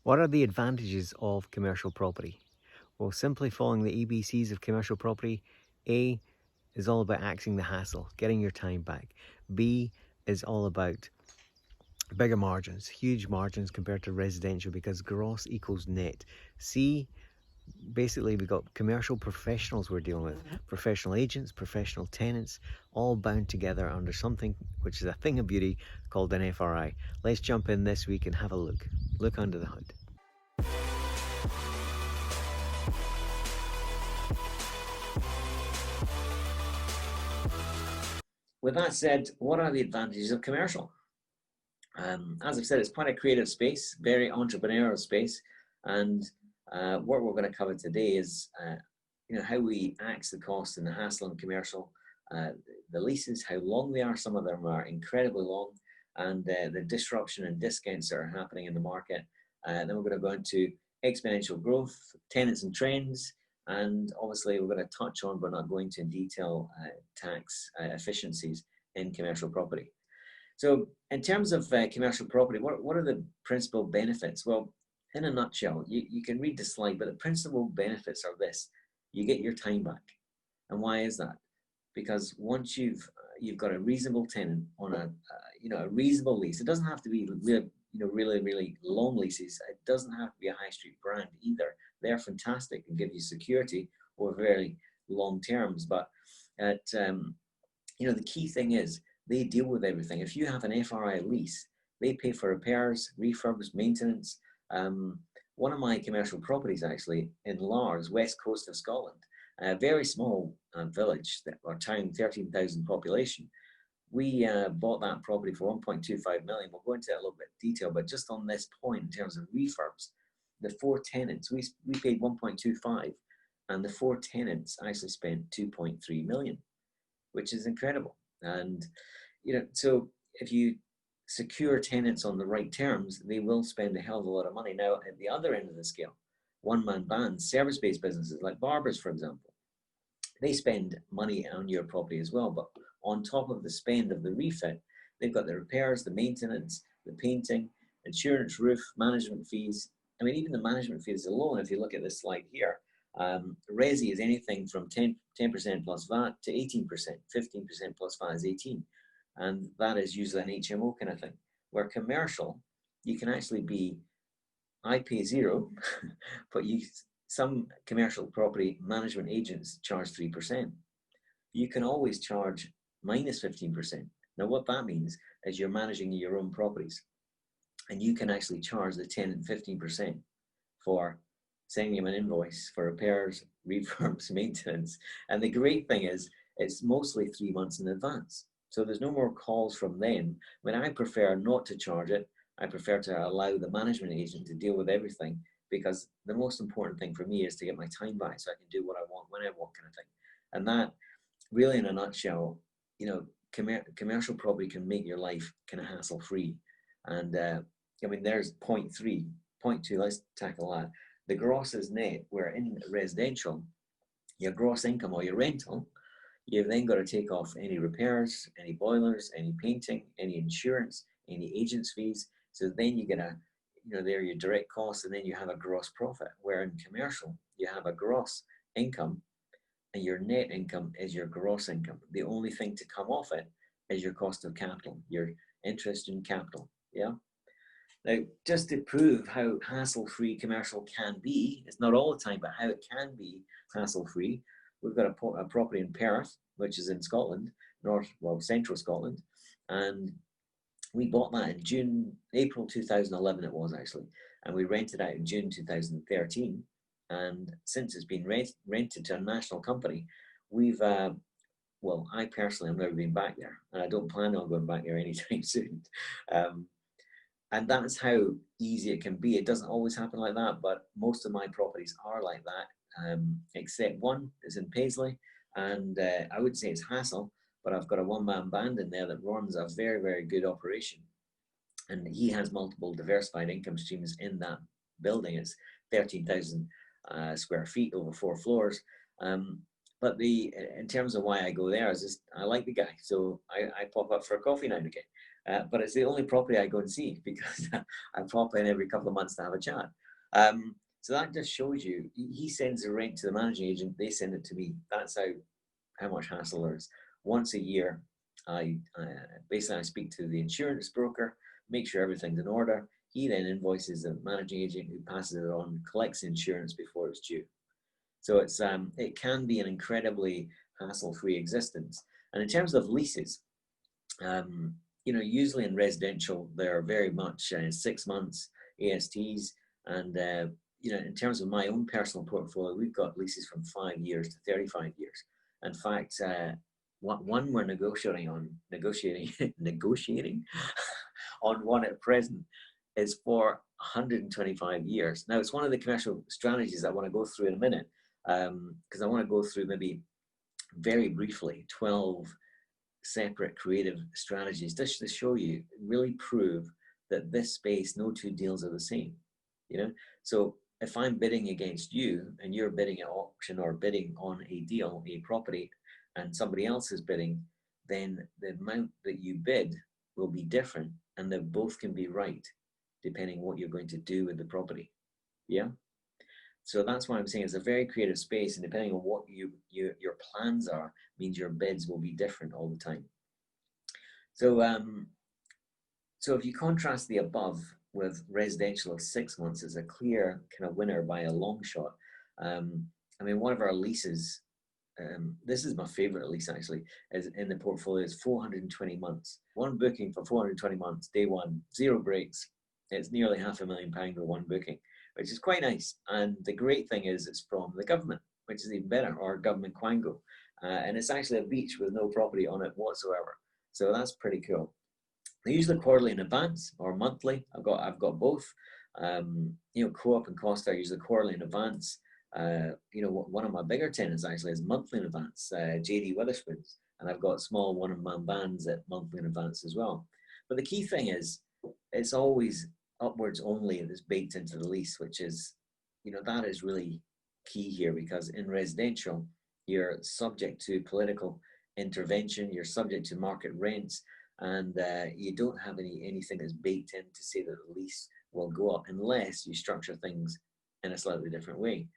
What are the advantages of commercial property? Well, simply following the ABCs of commercial property, A is all about axing the hassle, getting your time back. B is all about bigger margins, huge margins compared to residential because gross equals net. C, basically we've got commercial professionals we're dealing with, professional agents, professional tenants, all bound together under something which is a thing of beauty called an FRI. Let's jump in this week and have a look under the hood. With that said, what are the advantages of commercial? As I've said, it's quite a creative space, very entrepreneurial space, and what we're going to cover today is how we axe the cost and the hassle in commercial, the leases, how long they are. Some of them are incredibly long, and the disruption and discounts that are happening in the market. Then we're going to go into exponential growth, tenants and trends, and obviously we're going to touch on, but not going into in detail, tax efficiencies in commercial property. So in terms of commercial property, what are the principal benefits? Well, in a nutshell, you can read the slide, but the principal benefits are this: you get your time back. And why is that? Because once you've got a reasonable tenant on a reasonable lease, it doesn't have to be really long leases. It doesn't have to be a high street brand either. They're fantastic and give you security over very long terms. But the key thing is they deal with everything. If you have an FRI lease, they pay for repairs, refurbs, maintenance. One of my commercial properties actually in Lars, west coast of Scotland, a very small village or town, 13,000 population. We bought that property for 1.25 million. We'll go into that a little bit of detail, but just on this point in terms of refurbs, the 4 tenants, we paid 1.25 and the 4 tenants actually spent 2.3 million, which is incredible. And so if you secure tenants on the right terms, they will spend a hell of a lot of money. Now, at the other end of the scale, one-man bands, service-based businesses like barbers, for example, they spend money on your property as well. But on top of the spend of the refit, they've got the repairs, the maintenance, the painting, insurance, roof, management fees. I mean, even the management fees alone, if you look at this slide here, resi is anything from 10% plus VAT to 18%, 15% plus VAT is 18. And that is usually an HMO kind of thing. Where commercial, you can actually be, I pay zero, but some commercial property management agents charge 3%. You can always charge minus 15%. Now, what that means is you're managing your own properties, and you can actually charge the tenant 15% for sending them an invoice for repairs, refurbs, maintenance. And the great thing is, it's mostly 3 months in advance. So there's no more calls from them. I mean, I prefer not to charge it. I prefer to allow the management agent to deal with everything, because the most important thing for me is to get my time back so I can do what I want, when I want, kind of thing. And that, really in a nutshell, commercial property can make your life kind of hassle-free. And there's point 3. Point 2, let's tackle that. The gross is net, where in residential, your gross income or your rental, you've then got to take off any repairs, any boilers, any painting, any insurance, any agents fees. So then you get they're your direct costs, and then you have a gross profit. Where in commercial, you have a gross income and your net income is your gross income. The only thing to come off it is your cost of capital, your interest in capital. Yeah. Now, just to prove how hassle-free commercial can be, it's not all the time, but how it can be hassle-free, we've got a property in Perth, which is in Scotland, central Scotland, and we bought that in April 2011 it was actually, and we rented out in June 2013, and since it's been rented to a national company, we've, I personally have never been back there, and I don't plan on going back there anytime soon. And that's how easy it can be. It doesn't always happen like that, but most of my properties are like that, except one is in Paisley, and I would say it's hassle, but I've got a one-man band in there that runs a very, very good operation. And he has multiple diversified income streams in that building. It's 13,000 square feet over 4 floors. But in terms of why I go there is just, I like the guy. So I pop up for a coffee now and again. but it's the only property I go and see because I pop in every couple of months to have a chat. So that just shows you, he sends the rent to the managing agent, they send it to me. That's how much hassle there is. Once a year, I basically I speak to the insurance broker, make sure everything's in order. He then invoices the managing agent who passes it on, collects insurance before it's due. So it can be an incredibly hassle-free existence. And in terms of leases, usually in residential, they're very much 6 months ASTs. And, in terms of my own personal portfolio, we've got leases from 5 years to 35 years. In fact, one we're negotiating negotiating on one at present is for 125 years. Now, it's one of the commercial strategies I want to go through in a minute, because I want to go through maybe very briefly 12 separate creative strategies just to show you, really prove that this space, no two deals are the same. So if I'm bidding against you and you're bidding at auction or bidding on a deal, a property, and somebody else is bidding, then the amount that you bid will be different, and they both can be right depending what you're going to do with the property. Yeah. So that's why I'm saying it's a very creative space, and depending on what your plans are, means your bids will be different all the time. So if you contrast the above with residential of 6 months, it's a clear kind of winner by a long shot. One of our leases, this is my favorite lease actually, is in the portfolio, is 420 months. One booking for 420 months, day one, 0 breaks. It's nearly £500,000 with one booking, which is quite nice. And the great thing is it's from the government, which is even better, or government quango. And it's actually a beach with no property on it whatsoever. So that's pretty cool. They're usually quarterly in advance or monthly. I've got both. Co-op and Costa are usually quarterly in advance. One of my bigger tenants actually is monthly in advance, JD Witherspoon's, and I've got small one-man bands at monthly in advance as well. But the key thing is, it's always upwards only that's baked into the lease, which is, that is really key here, because in residential, you're subject to political intervention, you're subject to market rents, and you don't have anything that's baked in to say that the lease will go up unless you structure things in a slightly different way.